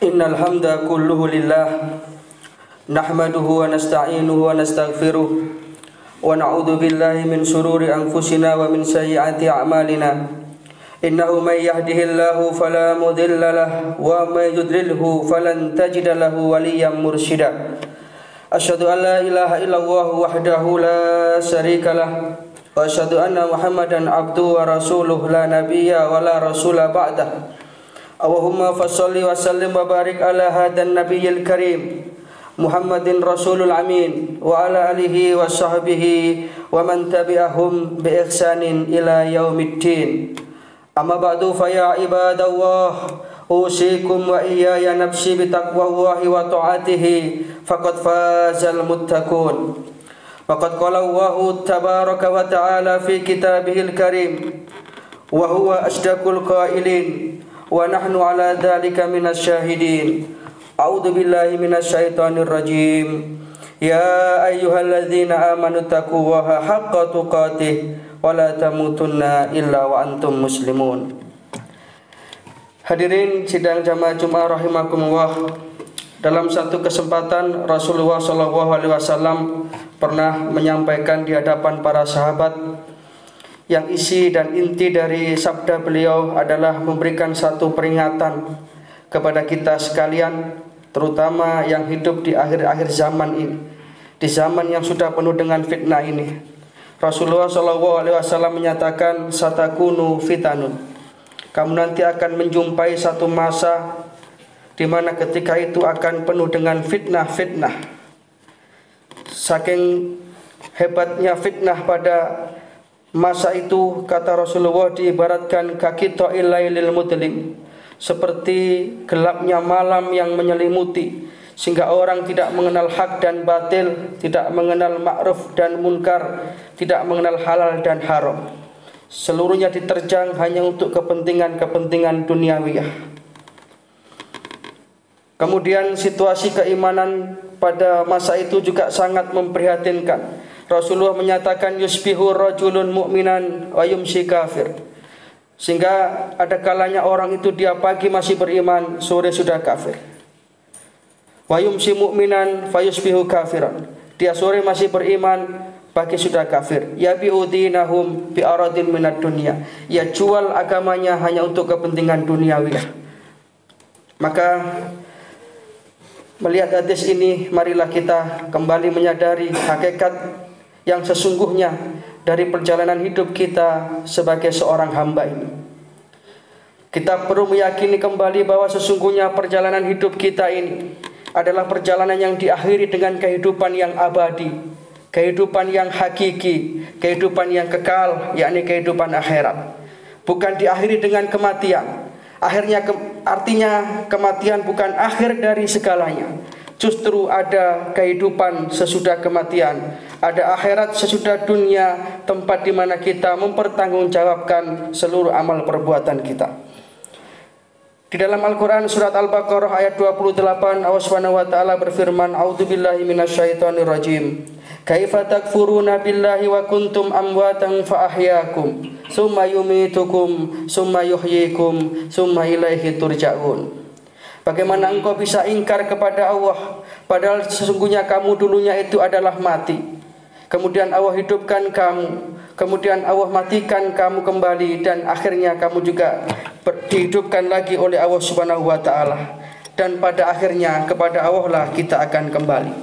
Innal hamda kulluhu lillah nahmaduhu wa nasta'inuhu wa nastaghfiruh wa na'udzu billahi min shururi anfusina wa min sayyiati a'malina innahu may yahdihillahu fala mudilla lahu wa may yudlilhu falan tajida lahu waliyyan mursyida asyhadu an la ilaha illallah wahdahu la syarika lah wa asyhadu anna muhammadan abduhu wa rasuluh la nabiyya wa la rasula ba'dah. Allahumma fasholli wa sallim wa barik ala hadan nabiyil karim Muhammadin rasulul amin wa ala alihi wa sahbihi wa man tabi'ahum bi ihsanin ila yaumiddin. Amma ba'du fa ya ibadallah usikum wa iyaya nafsi bi taqwallahi wa ta'atihi faqad fazal muttaqun. Faqad qala Allahu tabaraka wa ta'ala fi kitabihil karim wa huwa asdaqul qailin wa nahnu ala dzalika minasyahidin. A'udzu billahi minasyaitonir rajim. Ya ayyuhalladzina amanu taqullaha haqqa tuqatih wa la tamutunna illa wa antum muslimun. Hadirin sidang jamaah Jumat rahimakumullah. Dalam satu kesempatan Rasulullah SAW pernah menyampaikan di hadapan para sahabat yang isi dan inti dari sabda beliau adalah memberikan satu peringatan kepada kita sekalian, terutama yang hidup di akhir-akhir zaman ini, di zaman yang sudah penuh dengan fitnah ini. Rasulullah SAW menyatakan, satakunu fitanun, kamu nanti akan menjumpai satu masa di mana ketika itu akan penuh dengan fitnah-fitnah. Saking hebatnya fitnah pada masa itu, kata Rasulullah, diibaratkan kaki ta'il lailil mudlim, seperti gelapnya malam yang menyelimuti, sehingga orang tidak mengenal hak dan batil, tidak mengenal ma'ruf dan munkar, tidak mengenal halal dan haram. Seluruhnya diterjang hanya untuk kepentingan-kepentingan duniawiyah. Kemudian situasi keimanan pada masa itu juga sangat memprihatinkan. Rasulullah menyatakan yusbihu rajulun mu'minan wa yumsi kafir, sehingga ada kalanya orang itu dia pagi masih beriman, sore sudah kafir. Wa yumsi mu'minan fa yusbihu kafiran, dia sore masih beriman, pagi sudah kafir. Yabi'u dinahum bi aradin minad dunya, ia jual agamanya hanya untuk kepentingan duniawi. Maka melihat hadis ini, marilah kita kembali menyadari hakikat yang sesungguhnya dari perjalanan hidup kita sebagai seorang hamba ini. Kita perlu meyakini kembali bahwa sesungguhnya perjalanan hidup kita ini adalah perjalanan yang diakhiri dengan kehidupan yang abadi, kehidupan yang hakiki, kehidupan yang kekal, yakni kehidupan akhirat. Bukan diakhiri dengan kematian. Artinya kematian bukan akhir dari segalanya. Justru ada kehidupan sesudah kematian, ada akhirat sesudah dunia, tempat di mana kita mempertanggungjawabkan seluruh amal perbuatan kita. Di dalam Al-Quran surat Al-Baqarah ayat 28, Allah Subhanahu wa taala berfirman, a'udzubillahi minasyaitonir rajim. Kaifa takfuruna billahi wa kuntum amwatan fa ahyaakum summa yumitukum summa yuhyikum summa ilaihi turja'un. Bagaimana engkau bisa ingkar kepada Allah, padahal sesungguhnya kamu dulunya itu adalah mati. Kemudian Allah hidupkan kamu, kemudian Allah matikan kamu kembali, dan akhirnya kamu juga dihidupkan lagi oleh Allah Subhanahu wa taala. Dan pada akhirnya kepada Allah lah kita akan kembali.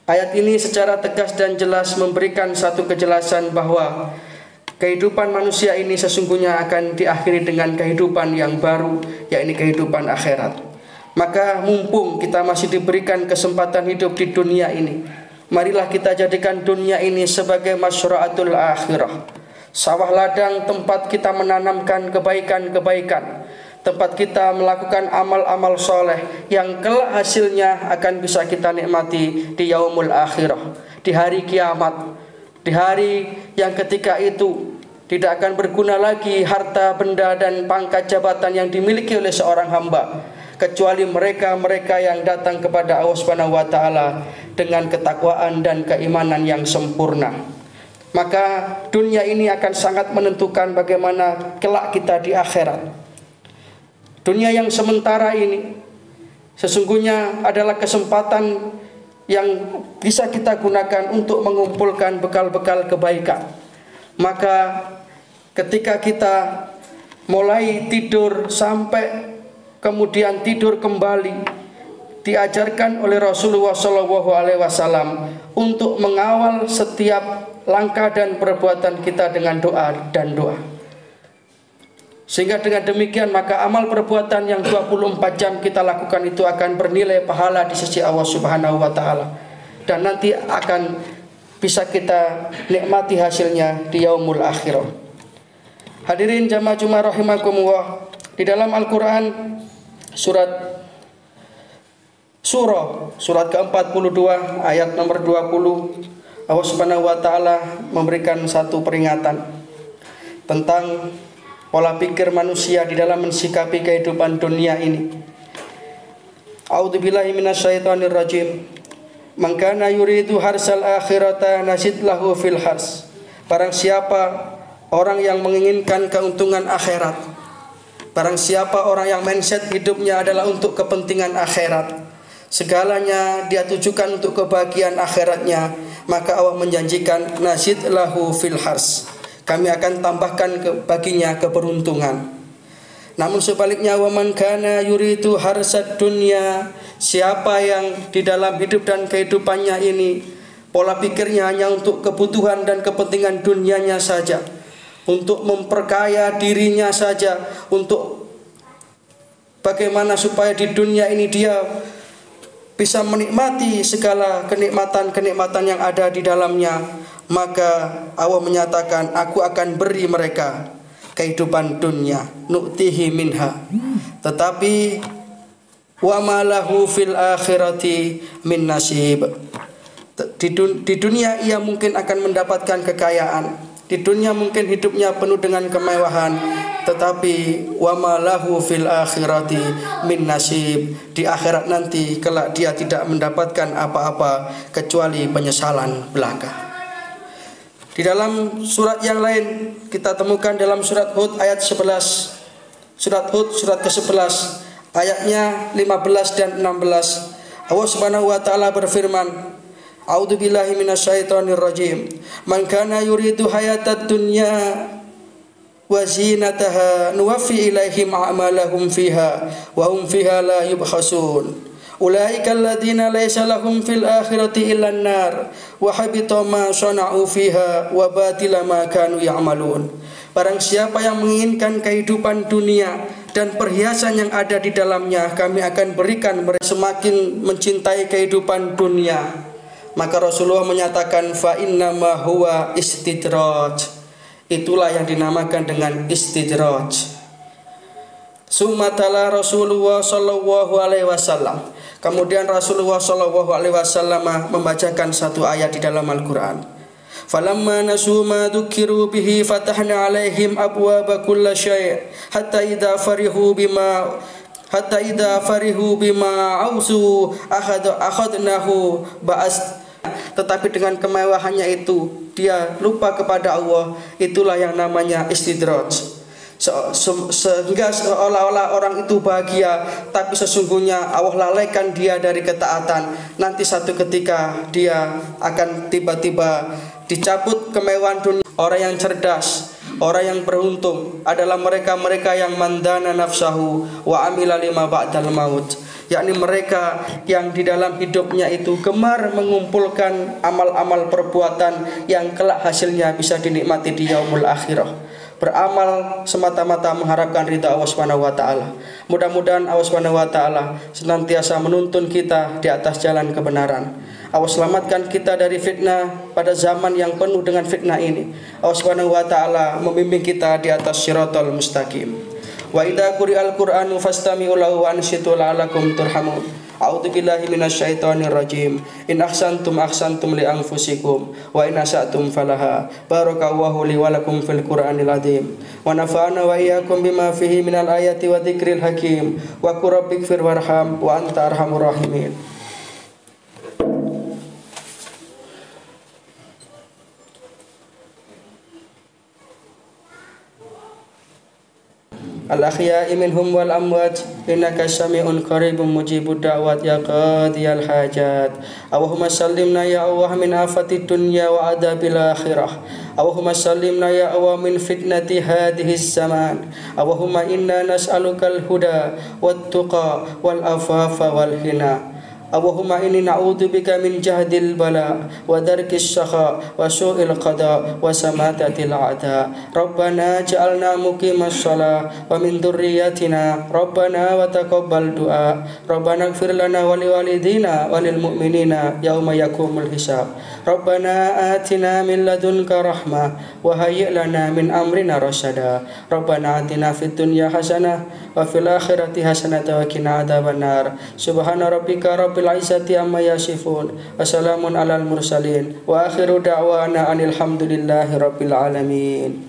Ayat ini secara tegas dan jelas memberikan satu kejelasan bahwa kehidupan manusia ini sesungguhnya akan diakhiri dengan kehidupan yang baru, yakni kehidupan akhirat. Maka mumpung kita masih diberikan kesempatan hidup di dunia ini, marilah kita jadikan dunia ini sebagai masyru'atul akhirah, sawah ladang tempat kita menanamkan kebaikan-kebaikan, tempat kita melakukan amal-amal soleh yang kelak hasilnya akan bisa kita nikmati di yaumul akhirah, di hari kiamat, di hari yang ketika itu tidak akan berguna lagi harta, benda, dan pangkat jabatan yang dimiliki oleh seorang hamba, kecuali mereka-mereka yang datang kepada Allah Subhanahu wa taala dengan ketakwaan dan keimanan yang sempurna. Maka dunia ini akan sangat menentukan bagaimana kelak kita di akhirat. Dunia yang sementara ini sesungguhnya adalah kesempatan yang bisa kita gunakan untuk mengumpulkan bekal-bekal kebaikan. Maka ketika kita mulai tidur sampai kemudian tidur kembali, diajarkan oleh Rasulullah SAW untuk mengawal setiap langkah dan perbuatan kita dengan doa dan doa. Sehingga dengan demikian maka amal perbuatan yang 24 jam kita lakukan itu akan bernilai pahala di sisi Allah Subhanahu wa taala, dan nanti akan bisa kita nikmati hasilnya di yaumul akhirah. Hadirin jamaah Jumat rahimakumullah, di dalam Al-Qur'an surat ke-42 ayat nomor 20, Allah Subhanahu wa taala memberikan satu peringatan tentang pola pikir manusia di dalam mensikapi kehidupan dunia ini. A'udzubillahi minasyaitonir rajim. Man kana yuridu harsal akhirata nasid lahu fil hars. Barang siapa orang yang menginginkan keuntungan akhirat, barang siapa orang yang mindset hidupnya adalah untuk kepentingan akhirat, segalanya dia tujukan untuk kebahagiaan akhiratnya, maka Allah menjanjikan nasid lahu fil hars, kami akan tambahkan baginya keberuntungan. Namun sebaliknya, waman kana yuridu harsad dunya, siapa yang di dalam hidup dan kehidupannya ini pola pikirnya hanya untuk kebutuhan dan kepentingan dunianya saja, untuk memperkaya dirinya saja, untuk bagaimana supaya di dunia ini dia bisa menikmati segala kenikmatan-kenikmatan yang ada di dalamnya, maka Allah menyatakan, aku akan beri mereka kehidupan dunia, nu'tihi minha, tetapi wa ma lahu fil akhirati min nasib. Di dunia ia mungkin akan mendapatkan kekayaan, di dunia mungkin hidupnya penuh dengan kemewahan, tetapi wa ma lahu fil akhirati min nasib, di akhirat nanti kelak dia tidak mendapatkan apa-apa kecuali penyesalan belaka. Di dalam surat yang lain kita temukan dalam surat Hud ayat 11. Surat Hud surat ke-11 ayatnya 15 dan 16. Allah Subhanahu wa taala berfirman, A'udzubillahi minasyaitonir rajim. Man kana yuridu hayatad dunya wa zinataha nuwaffi ilaihim a'malahum fiha wa hum fiha la yubkhasun. Ulaika alladziina laisa lahum fil akhirati illa an-nar wa habita ma sana'u fiha wa batila ma kanu ya'malun. Barang siapa yang menginginkan kehidupan dunia dan perhiasan yang ada di dalamnya, kami akan berikan mereka semakin mencintai kehidupan dunia. Maka Rasulullah menyatakan, fa inna ma huwa istidraj. Itulah yang dinamakan dengan istidraj. Sumatala Rasulullah sallallahu alaihi wasallam. Kemudian Rasulullah sallallahu alaihi wasallam membacakan satu ayat di dalam Al-Qur'an. Falamma nasu ma dzukiru bihi fatahna alaihim abwaaba kulli syai' hatta idza farihu bima ausu akhadnahu ba'as. Tetapi dengan kemewahannya itu dia lupa kepada Allah. Itulah yang namanya istidraj. Sehingga seolah-olah orang itu bahagia, tapi sesungguhnya Allah lalaikan dia dari ketaatan. Nanti satu ketika dia akan tiba-tiba dicabut kemewahan dunia. Orang yang cerdas, orang yang beruntung adalah mereka-mereka yang mandana nafsahu wa amila lima ba'dal maut, yakni mereka yang di dalam hidupnya itu gemar mengumpulkan amal-amal perbuatan yang kelak hasilnya bisa dinikmati di yaumul akhirah. Beramal semata-mata mengharapkan ridha Allah Subhanahu wa taala. Mudah-mudahan Allah Subhanahu wa taala senantiasa menuntun kita di atas jalan kebenaran. Allah selamatkan kita dari fitnah pada zaman yang penuh dengan fitnah ini. Allah Subhanahu wa taala membimbing kita di atas shiratal mustaqim. Wa idza quri'al Qur'anu fastami'u lahu wa ansitu la'allakum turhamun. A'udzu billahi minasyaitonir rajim. In ahsantum ahsantum li anfusikum wa in asatum falaha. Barakallahu li wa lakum fil Qur'anil azim. Wa nafa'ana wa iyyakum bima fihi minal ayati wa dzikril hakim. Wa qur rabbighfir warham wa anta arhamur rahimin. Al-ahya'i minhum wal amwat innaka sami'un qaribun mujibud da'wat ya qadiyal hajat. Allahumma sallimna ya Allah min afatid dunya wa adabil akhirah. Allahumma sallimna ya Allah min fitnati hadhihi zaman. Allahumma inna nas'alukal huda wat tuqa wal afafa wal hina. Allahumma inni na'udzubika min jahdil bala wa darkis sakha wa su'il qada wa samatatil a'da. Rabbana ja'alna muqimas shalah wa min dzurriyyatina Rabbana wa taqabbal du'a. Rabbana ighfir lana wa liwalidina wa lil mu'minina yauma yaqumul hisab. Rabbana atina min ladunka rahmah wa hayyi' lana min amrina rasyada. Rabbana atina fid dunya hasanah wa fil akhirati hasanah wa qina adzabannar. Subhana rabbika rabbil izzati amma yasifun. Wassalamun alal mursalin. Wa akhiru da'wana anil hamdulillahi rabbil alamin.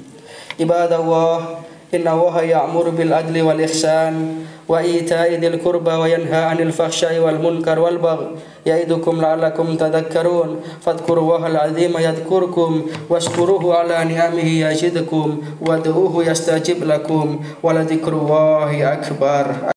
Ibadallah, inna Allaha ya'muru bil adli wal ihsan wa ita'i dzil qurba wa yanha 'anil fahsya'i wal munkar wal baghi ya'idukum la'allakum tadhakkarun. Fadhkurullahal 'azima yadhkurkum washkuruhu 'ala ni'amihi yazidkum wad'uuhu yastajib lakum wa la dzikrullahi akbar.